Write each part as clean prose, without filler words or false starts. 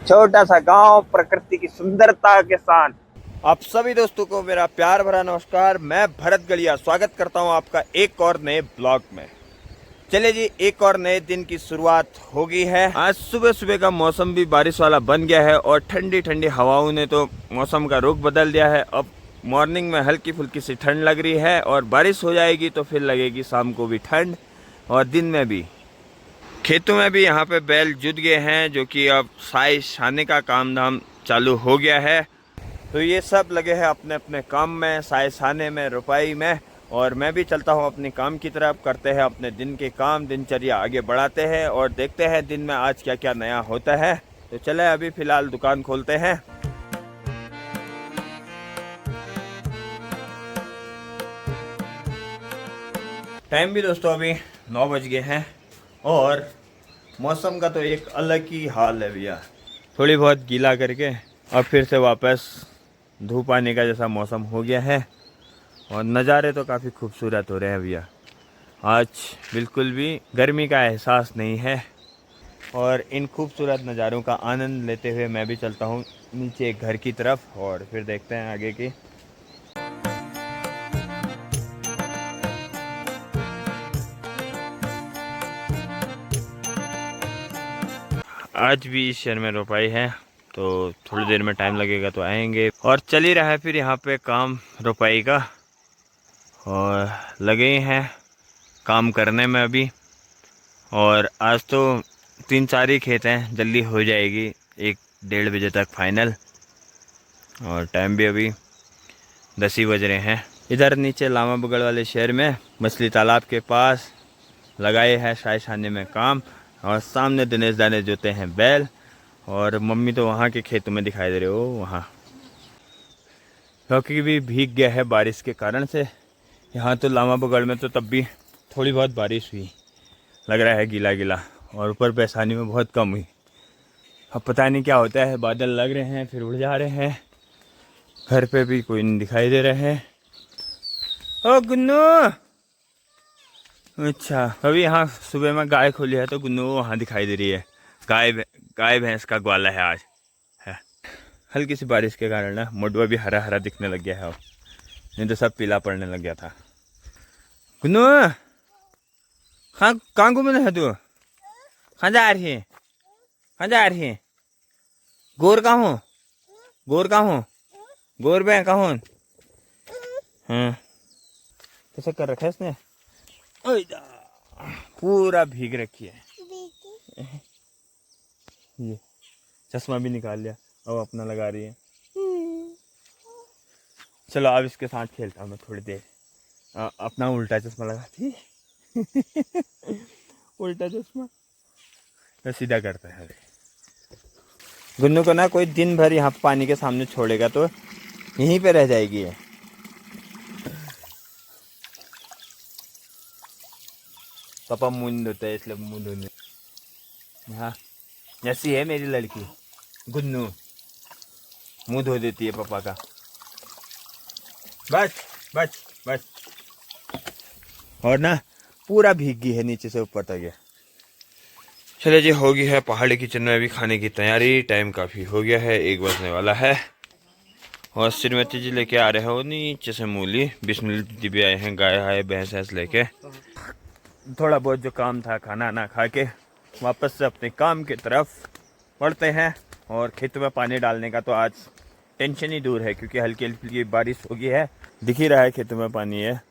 छोटा सा गांव प्रकृति की सुंदरता के साथ। आप सभी दोस्तों को मेरा प्यार भरा नमस्कार। मैं भरत गलिया स्वागत करता हूं आपका एक और नए ब्लॉग में। चलिए जी, एक और नए दिन की शुरुआत हो गई है। आज सुबह सुबह का मौसम भी बारिश वाला बन गया है और ठंडी ठंडी हवाओं ने तो मौसम का रुख बदल दिया है। अब मॉर्निंग में हल्की फुल्की सी ठंड लग रही है और बारिश हो जाएगी तो फिर लगेगी शाम को भी ठंड और दिन में भी। खेतों में भी यहाँ पे बैल जुट गए हैं, जो कि अब साई छाने का काम धाम चालू हो गया है। तो ये सब लगे हैं अपने अपने काम में, साई छाने में, रुपाई में। और मैं भी चलता हूँ अपने काम की तरफ। करते हैं अपने दिन के काम, दिनचर्या आगे बढ़ाते हैं और देखते हैं दिन में आज क्या क्या नया होता है। तो चले अभी फ़िलहाल दुकान खोलते हैं। टाइम भी दोस्तों अभी 9 बज गए हैं और मौसम का तो एक अलग ही हाल है भैया। थोड़ी बहुत गीला करके अब फिर से वापस धूप आने का जैसा मौसम हो गया है और नज़ारे तो काफ़ी खूबसूरत हो रहे हैं भैया। आज बिल्कुल भी गर्मी का एहसास नहीं है और इन खूबसूरत नज़ारों का आनंद लेते हुए मैं भी चलता हूँ नीचे घर की तरफ और फिर देखते हैं आगे की। आज भी इस शहर में रुपाई है तो थोड़ी देर में टाइम लगेगा तो आएंगे। और चल ही रहा है फिर यहाँ पे काम रुपाई का और लगे हैं काम करने में अभी। और आज तो 3-4 ही खेत हैं, जल्दी हो जाएगी 1-1:30 बजे तक फाइनल। और टाइम भी अभी 10 ही बज रहे हैं। इधर नीचे लामा बगड़ वाले शहर में मछली तालाब के पास लगाए हैं साई छाने में काम और सामने दिनेश दाने जोते हैं बैल। और मम्मी तो वहाँ के खेतों में दिखाई दे रहे हो वहाँ, क्योंकि भी भीग गया है बारिश के कारण से। यहाँ तो लामा बगड़ में तो तब भी थोड़ी बहुत बारिश हुई, लग रहा है गीला गीला, और ऊपर पैसानी में बहुत कम हुई। अब पता नहीं क्या होता है, बादल लग रहे हैं फिर उड़ जा रहे हैं। घर पे भी कोई नहीं दिखाई दे रहे हैं। ओ गुन्नू, अच्छा अभी यहाँ सुबह में गाय खोली है तो गुन्नू वहाँ दिखाई दे रही है। गाय भैंस का ग्वाला है आज है। हल्की सी बारिश के कारण ना मोडवा भी हरा हरा दिखने लग गया है, नहीं तो सब पीला पड़ने लग गया था। गुन्नू कहाँ घूमने है तू? कहाँ जा रही है? कहाँ जा रही है? गोर कहाँ हूँ? गोर कहाँ हूँ? गोर बे कहाँ हूँ? हाँ कैसे कर रखा है इसने? पूरा भीग रखी है। ये चश्मा भी निकाल लिया, अब अपना लगा रही है। चलो अब इसके साथ खेलता हूँ मैं थोड़ी देर। अपना उल्टा चश्मा लगाती उल्टा चश्मा तो सीधा करता है। गुन्नू को ना कोई दिन भर यहाँ पानी के सामने छोड़ेगा तो यहीं पे रह जाएगी ये। पापा मुंह धोते है इसलिए मुंह धोने। हाँ जैसी है मेरी लड़की गुन्नू, मुंह धो देती है पापा का। बस बस बस। और ना पूरा भीग गई है नीचे से ऊपर तक है। चलिए जी, हो गई है पहाड़ी किचन में भी खाने की तैयारी। टाइम काफ़ी हो गया है, 1 बजने वाला है। और श्रीमती जी लेके आ रहे हो नीचे से मूली। बिस्मिल जी भी आए हैं, गाय आए भैंस भैंस लेके। थोड़ा बहुत जो काम था खाना ना खा के वापस से अपने काम की तरफ बढ़ते हैं। और खेतों में पानी डालने का तो आज टेंशन ही दूर है, क्योंकि हल्की हल्की बारिश हो गई है। दिख ही रहा है खेतों में पानी है।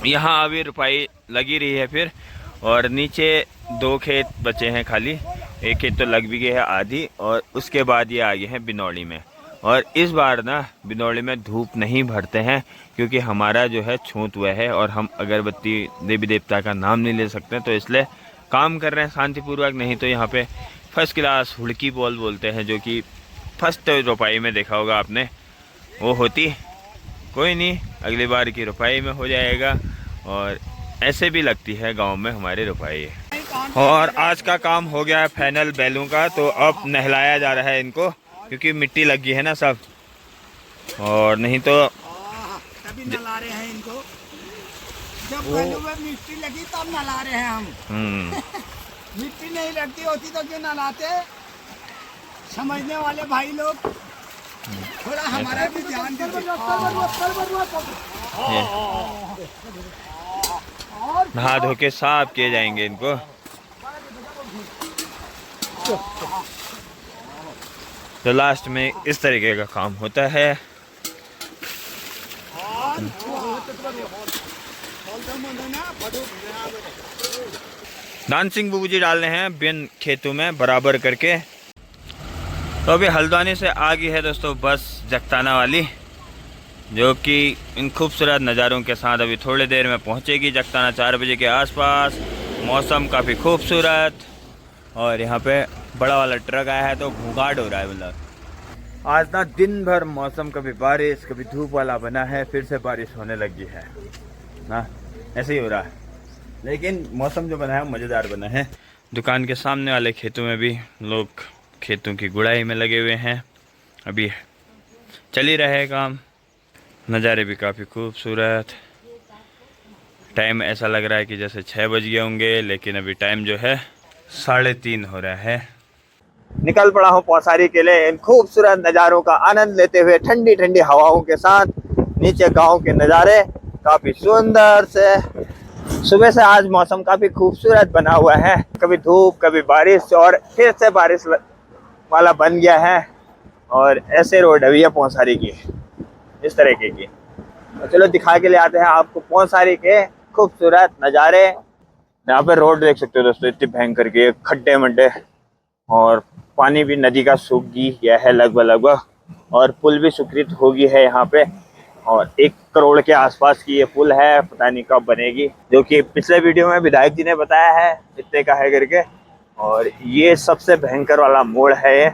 यहाँ अभी रुपाई लगी रही है फिर। और नीचे 2 खेत बचे हैं खाली, एक खेत तो लग भी गए है आधी। और उसके बाद ये आ गए हैं बिनौली में। और इस बार ना बिनौली में धूप नहीं भरते हैं, क्योंकि हमारा जो है छूत हुआ है और हम अगरबत्ती देवी देवता का नाम नहीं ले सकते, तो इसलिए काम कर रहे हैं शांतिपूर्वक। नहीं तो यहाँ पे फर्स्ट क्लास हुड़की बॉल बोलते हैं, जो कि फर्स्ट रुपाई में देखा होगा आपने, वो होती। कोई नहीं, अगली बार की रुपाई में हो जाएगा। और ऐसे भी लगती है गांव में हमारे रुपाई। और आज का काम हो गया है फाइनल बैलों का, तो अब नहलाया जा रहा है इनको, क्योंकि मिट्टी लगी है ना सब। और नहीं तो तभी नहला रहे हैं इनको। जब गलू में मिट्टी लगी तब नला रहे हैं हम। मिट्टी नहीं लगती होती तो क्यों नलाते? समझने वाले भाई लोग थोड़ा हमारा भी ध्यान दीजिए। नहा धो के साफ किए जाएंगे इनको। तो लास्ट में इस तरीके का काम होता है। डांसिंग बूबू जी डाल रहे हैं बिन खेतों में बराबर करके। तो अभी हल्द्वानी से आ गई है दोस्तों बस जगताना वाली, जो कि इन खूबसूरत नज़ारों के साथ अभी थोड़ी देर में पहुंचेगी जगताना 4 बजे के आसपास। मौसम काफ़ी खूबसूरत और यहाँ पे बड़ा वाला ट्रक आया है तो घूंघाट हो रहा है। मतलब आज ना दिन भर मौसम कभी बारिश कभी धूप वाला बना है, फिर से बारिश होने लगी है ना, ऐसे ही हो रहा है। लेकिन मौसम जो बना है मज़ेदार बना है। दुकान के सामने वाले खेतों में भी लोग खेतों की गुड़ाई में लगे हुए हैं, अभी चल ही रहे काम। नज़ारे भी काफ़ी खूबसूरत। टाइम ऐसा लग रहा है कि जैसे 6 बज गए होंगे, लेकिन अभी टाइम जो है 3:30 हो रहा है। निकल पड़ा हूँ पौसारी के लिए इन खूबसूरत नज़ारों का आनंद लेते हुए, ठंडी ठंडी हवाओं के साथ। नीचे गांव के नज़ारे काफ़ी सुंदर से। सुबह से आज मौसम काफ़ी खूबसूरत बना हुआ है, कभी धूप कभी बारिश, और फिर से बारिश वाला बन गया है। और ऐसे रोड अभी है पौसारी की, इस तरीके की। तो चलो दिखा के ले आते हैं आपको पौसारी के खूबसूरत नज़ारे। यहाँ पे रोड देख सकते हो दोस्तों, इतनी भयंकर की, खड्डे मड्डे, और पानी भी नदी का सूख गया है लगभग, और पुल भी स्वीकृत होगी है यहाँ पे। और 1 करोड़ के आसपास की ये पुल है, पता नहीं कब बनेगी, जो कि पिछले वीडियो में विधायक जी ने बताया है इतने का है करके। और ये सबसे भयंकर वाला मोड़ है, ये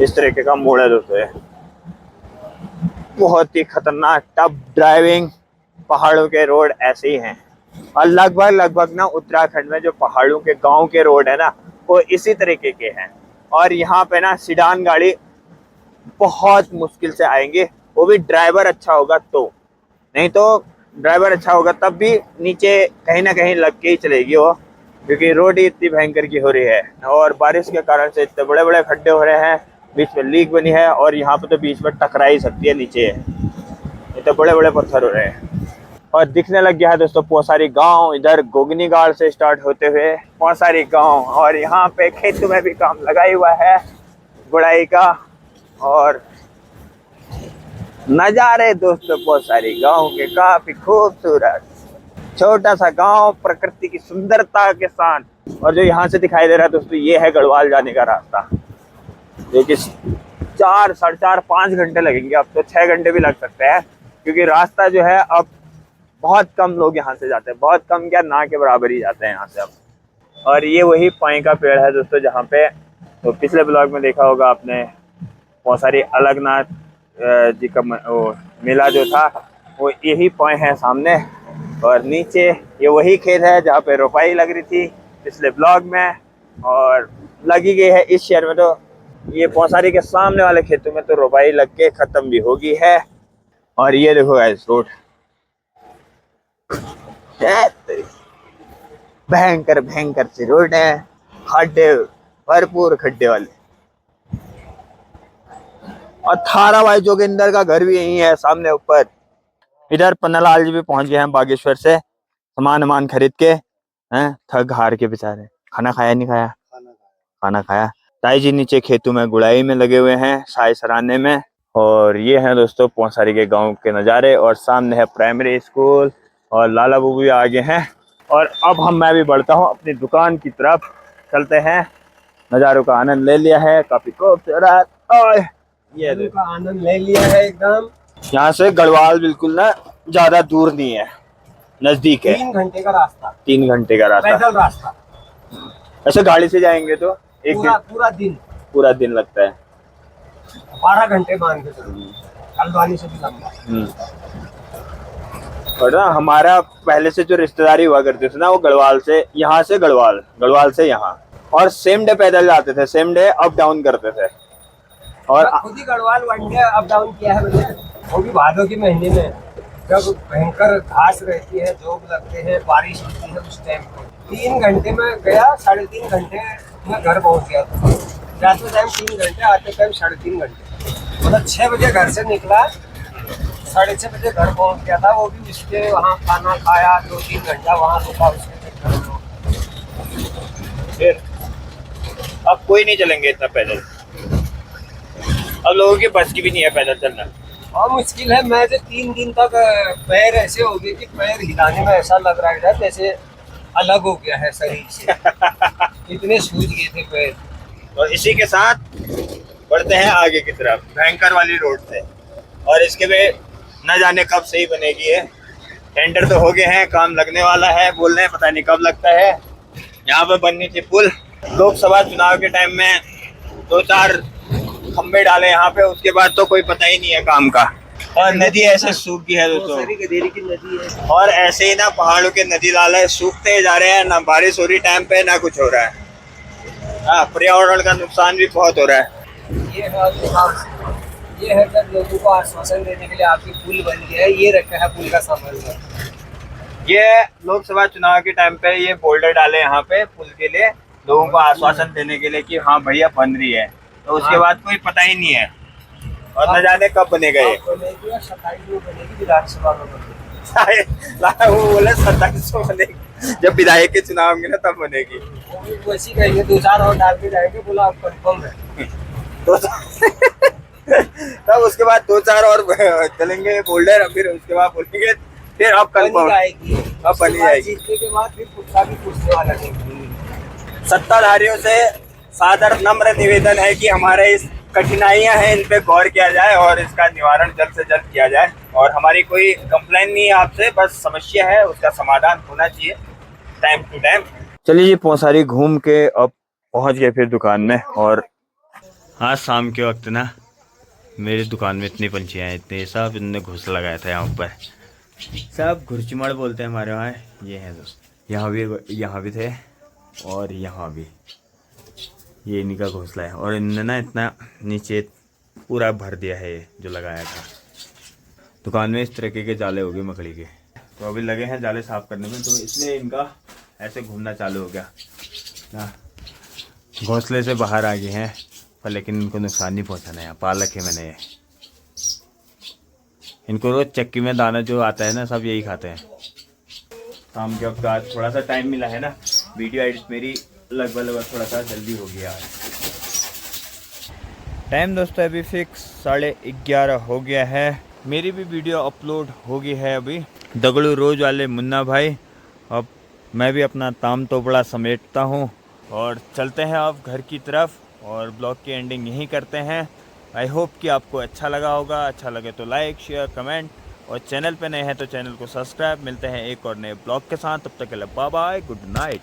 इस तरीके का मोड़ है दोस्तों। बहुत ही खतरनाक टफ ड्राइविंग, पहाड़ों के रोड ऐसे ही हैं। और लगभग ना उत्तराखंड में जो पहाड़ों के गांव के रोड है ना, वो इसी तरीके के हैं। और यहाँ पे ना सीडान गाड़ी बहुत मुश्किल से आएंगे, वो भी ड्राइवर अच्छा होगा तो, नहीं तो ड्राइवर अच्छा होगा तब भी नीचे कहीं ना कहीं लग के ही चलेगी वो, क्योंकि रोड ही इतनी भयंकर की हो रही है। और बारिश के कारण से इतने बड़े बड़े खड्डे हो रहे हैं, बीच में लीक बनी है, और यहाँ पे तो बीच में टकरा ही सकती है, नीचे इतने बड़े बड़े पत्थर हो रहे हैं। और दिखने लग गया है दोस्तों पौसारी गांव, इधर गोगनीगाड़ से स्टार्ट होते हुए पौसारी गांव। और यहाँ पे खेतों में भी काम लगा हुआ है गुड़ाई का। और नज़ारे दोस्तों पौसारी गांव के काफी खूबसूरत, छोटा सा गांव प्रकृति की सुंदरता के साथ। और जो यहाँ से दिखाई दे रहा है दोस्तों, ये है गढ़वाल जाने का रास्ता, जो कि 4, 4.5, 5 घंटे लगेंगे, अब तो 6 घंटे भी लग सकते हैं, क्योंकि रास्ता जो है अब बहुत कम लोग यहाँ से जाते हैं, बहुत कम क्या, ना के बराबर ही जाते हैं यहाँ से अब। और ये वही पाई का पेड़ है दोस्तों, जहाँ पे तो पिछले ब्लॉग में देखा होगा आपने, पौसारी अलगनाथ जी का वो मेला जो था, वो यही पाई है सामने। और नीचे ये वही खेत है जहाँ पे रोपाई लग रही थी पिछले ब्लॉग में, और लगी गई है इस शहर में। तो ये पौसारी के सामने वाले खेतों में तो रोपाई लग के खत्म भी होगी है। और ये देखो गाइस रोड, भयंकर भयंकर से रोड है, खड्डे, भरपूर खड्डे वाले। और थारा भाई जोगिंदर का घर भी यही है सामने ऊपर। इधर पन्नालाल जी भी पहुंच गए हैं बागेश्वर से, सामान खरीद के हैं, थक हार के बेचारे। खाना खाया नहीं खाया? खाना खाया। ताई जी नीचे खेतों में गुड़ाई में लगे हुए हैं, साय सराने में। और ये है दोस्तों पौसारी के गांव के नज़ारे। और सामने है प्राइमरी स्कूल, और लाला बाबू भी आगे हैं। और अब मैं भी बढ़ता हूँ अपनी दुकान की तरफ, चलते हैं। नज़ारों का आनंद ले लिया है, काफी खूबसूरत, और ये का आनंद ले लिया है एकदम। यहाँ से गढ़वाल बिल्कुल ना ज्यादा दूर नहीं है, नजदीक है। 3 घंटे का रास्ता, 3 घंटे का रास्ता, पैदल रास्ता। ऐसे गाड़ी से जाएंगे तो पूरा दिन लगता है, 12 घंटे मान के चलो, हल्द्वानी से भी लंबा। और ना हमारा पहले से जो रिश्तेदारी हुआ करते थे ना, वो गढ़वाल से, यहाँ से गढ़वाल, गढ़वाल से यहाँ, और सेम डे पैदल जाते थे, सेम डे अप डाउन करते थे। और खुद ही गढ़वाल 1 डे अप डाउन किया है मैंने, वो भी भादों के महीने में। जब भयंकर घास रहती है, जोग लगते हैं, बारिश होती है, उस टाइम पे 3 घंटे में गया, 3.5 घंटे में घर पहुंच गया था। जाते टाइम 3 घंटे, आते टाइम 3.5 घंटे। मतलब 6 बजे घर से निकला, 6:30 बजे घर पहुंच गया था। वो भी उसके वहाँ खाना खाया, 2-3 घंटा वहाँ रुका उसके। फिर अब कोई नहीं चलेंगे इतना पैदल, अब लोगों की बस की भी नहीं है पैदल चलना। और मुश्किल है। मैं जो 3 दिन तक पैर ऐसे हो गए कि पैर हिलाने में ऐसा लग रहा है जैसे अलग हो गया है शरीर से। इतने सूज गए थे पैर। तो इसी के साथ बढ़ते हैं आगे की तरफ, भयंकर वाली रोड से। और इसके में न जाने कब सही बनेगी है। टेंडर तो हो गए हैं, काम लगने वाला है, बोल रहे हैं पता नहीं कब लगता है। यहाँ पे बननी थी पुल। लोकसभा चुनाव के टाइम में 2-4 खंबे डाले यहाँ पे, उसके बाद तो कोई पता ही नहीं है काम का। और नदी ऐसे सूख गई है दोस्तों, गदेरी की नदी है। और ऐसे ही ना पहाड़ों के नदी नाले सूखते जा रहे हैं, ना बारिश हो रही टाइम पे, ना कुछ हो रहा है। हाँ, पर्यावरण का नुकसान भी बहुत हो रहा है। ये है जब लोगों को आश्वासन देने के लिए आपकी पुल बन गया है, ये रखा है पुल का संबंध। ये लोकसभा चुनाव के टाइम पे ये बोल्डर डाले यहाँ पे पुल के लिए, लोगों को आश्वासन देने के लिए कि हाँ भैया बन रही है। तो उसके बाद कोई पता ही नहीं है, और न जाने कब बनेगा ये। 27 में बनेगी विधानसभा में बनेगी। वो बोले 27 में बनेगी, जब विधायक के चुनाव होंगे ना तब बनेगी। वो भी वैसी कहेंगे, 2-4 और डाल के जाएंगे, बोला आप कंफर्म है। तब उसके बाद 2-4 और चलेंगे बोल्डर, फिर उसके बाद बोलेंगे फिर अब कंफर्म आएगी, अब बनी जाएगी। जीतने के बाद फिर कुत्ता भी पूछने वाला नहीं। सत्ताधारियों से सादर नम्र निवेदन है कि हमारे इस कठिनाइयां हैं, इन पे गौर किया जाए और इसका निवारण जल्द से जल्द किया जाए। और हमारी कोई कंप्लेन नहीं है आपसे, बस समस्या है, उसका समाधान होना चाहिए टाइम टू टाइम। चलिए जी, पौसारी घूम के अब पहुंच गए फिर दुकान में। और आज शाम के वक्त ना मेरी दुकान में इतनी पंछियाँ हैं, इतने सब इनने घोंसला लगाया था यहाँ ऊपर। सब घुरचिमड़ बोलते हैं हमारे वहाँ। ये हैं दोस्त, यहाँ भी थे और यहाँ भी, ये इन्हीं का घोंसला है। और इन्होंने ना इतना नीचे पूरा भर दिया है ये जो लगाया था। दुकान में इस तरीके के जाले हो गए मकड़ी के, तो अभी लगे हैं जाले साफ करने में, तो इसलिए इनका ऐसे घूमना चालू हो गया ना। घोंसले से बाहर आ गए हैं, पर लेकिन इनको नुकसान नहीं पहुंचाना है। पालक है मैंने, इनको रोज चक्की में दाना जो आता है ना, सब यही खाते हैं। शाम के वक्त आज थोड़ा सा टाइम मिला है ना, वीडियो एडिट मेरी लगभग थोड़ा सा जल्दी हो गया आज। टाइम दोस्तों अभी फिक्स 11:30 हो गया है। मेरी भी वीडियो अपलोड हो गई है अभी, दगड़ू रोज वाले मुन्ना भाई। अब मैं भी अपना ताम तोबड़ा समेटता हूँ और चलते हैं अब घर की तरफ, और ब्लॉग की एंडिंग यहीं करते हैं। आई होप कि आपको अच्छा लगा होगा। अच्छा लगे तो लाइक, शेयर, कमेंट, और चैनल पे नए हैं तो चैनल को सब्सक्राइब। मिलते हैं एक और नए ब्लॉग के साथ, तब तक के लिए बाय बाय, गुड नाइट।